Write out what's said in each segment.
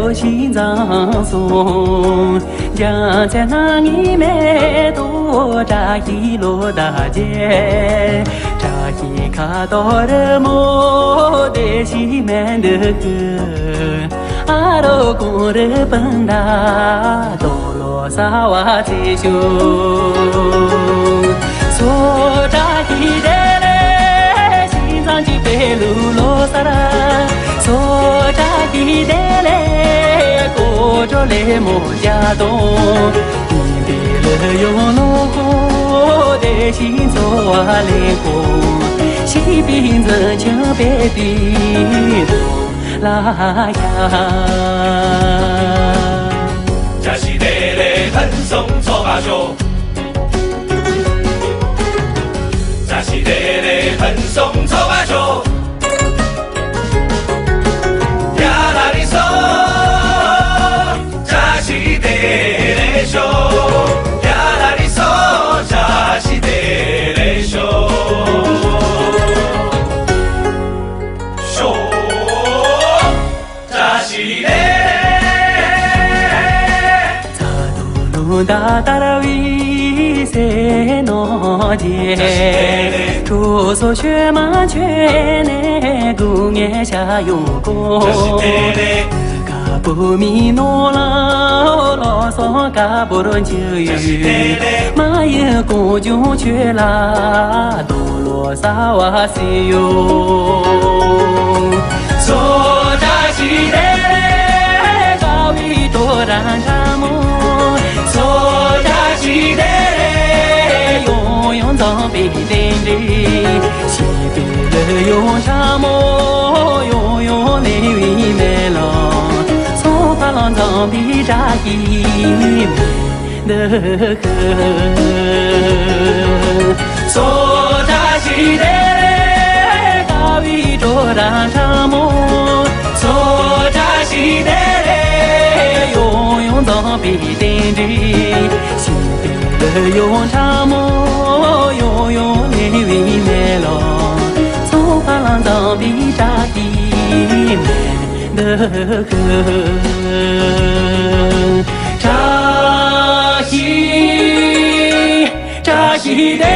我心脏松，将在那里面多扎一罗大街，扎一卡多的莫的西门的歌，阿罗公的本达多罗萨瓦吉修，索扎一的嘞，心脏几贝鲁罗萨拉。索扎伊德嘞，过着嘞莫家东，你别了用农活的心做啊嘞工，西边子就别地东拉呀。这是得嘞很松错把手，这是得嘞很松错把手。达达拉维塞诺杰，住所学马全内公园下有功，嘎布米诺拉罗索嘎布伦就有，马有公就去啦，多罗萨瓦西哟，索扎西德嘎维多然查莫。索扎西德嘞，永永藏北顶的，西北了永沙漠，永永内云美郎，索巴郎藏北扎伊的河，索扎西德嘞，嘎维多然沙漠，索扎西德嘞，永永藏北顶的。西北了永沙漠，永永内云美郎，从巴郎藏比扎伊美的河，扎西的嘞。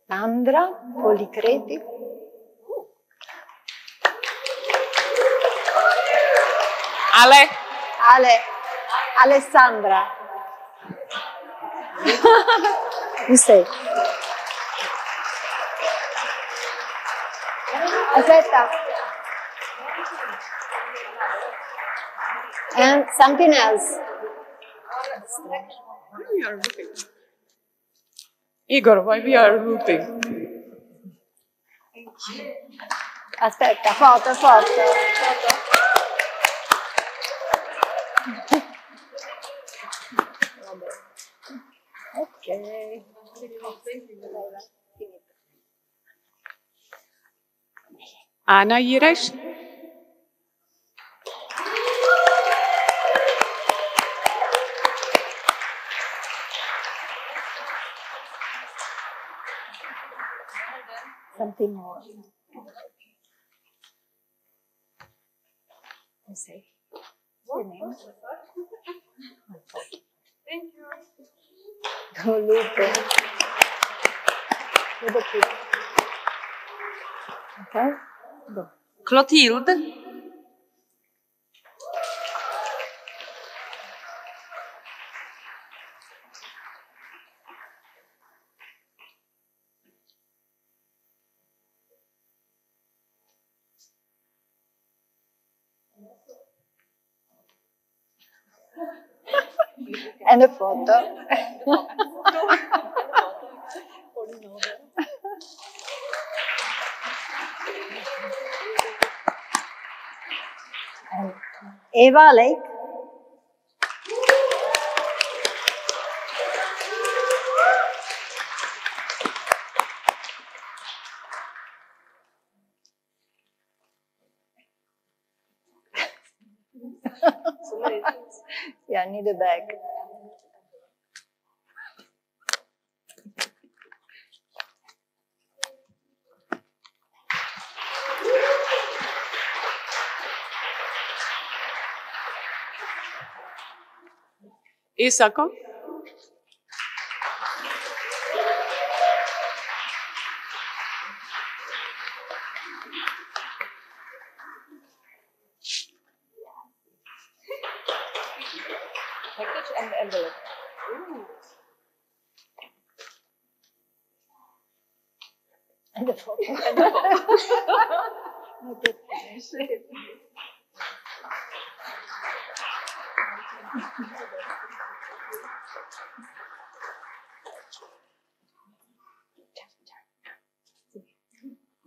Sandra Policredi. Alessandra. You say. Aspetta. And something else. We are looping. Igor, why we are looping? Aspetta, foto. Ok. Ana Ires? Something more. You say. your name? Thank you. Lupe. With a P. Okay? Go. Clotilde. And a photo. And Eva Lake. Yeah, I need a bag. Éjszaka. Package and envelope. And a photo.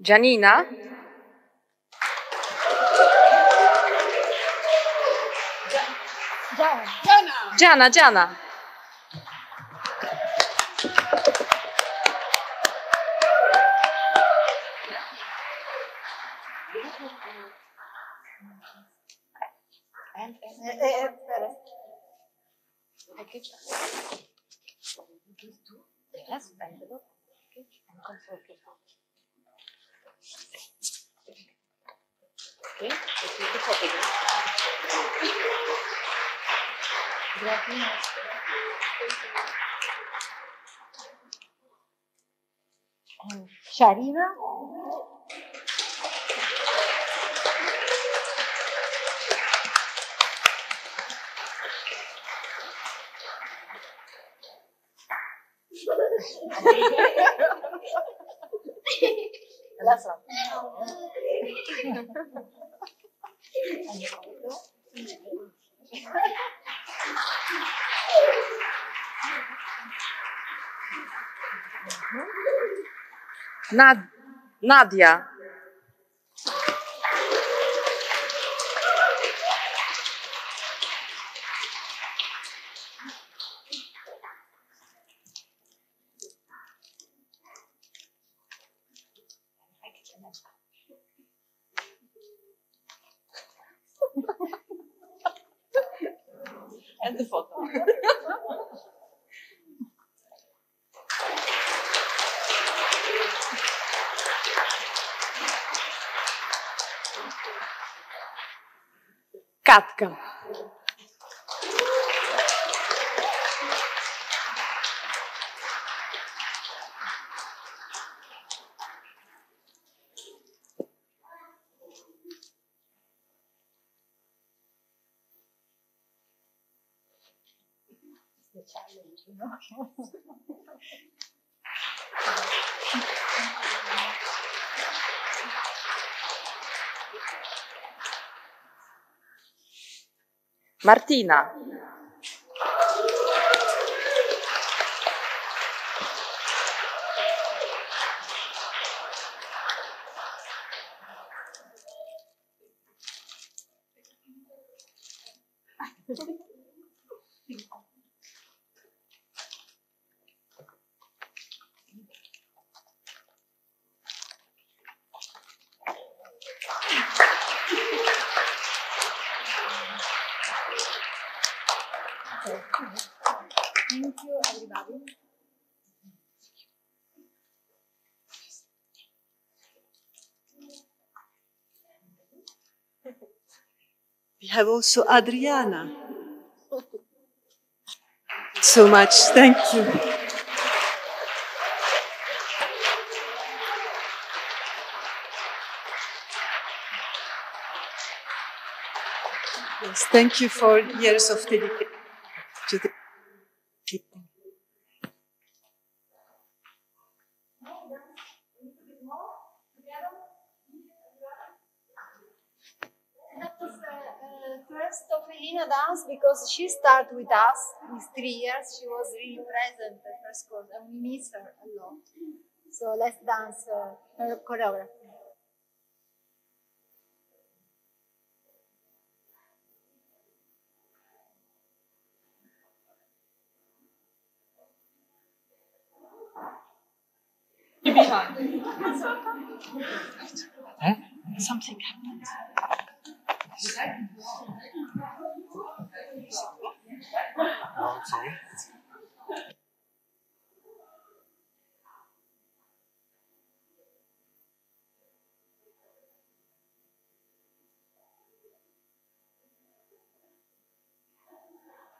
Janina. Jana. Package. Yes, envelope. Package and consult. Okay, let's make a photograph. And Sharina. Last one. Nadia. And the photo. Katka. The challenge, you know. Martina. Thank you, everybody. We have also Adriana. So much. Thank you. Yes, thank you for years of dedication to the people. That was first Offelina dance because she started with us with 3 years. She was really present at first course and we miss her a lot. So let's dance her choreography. Something happened.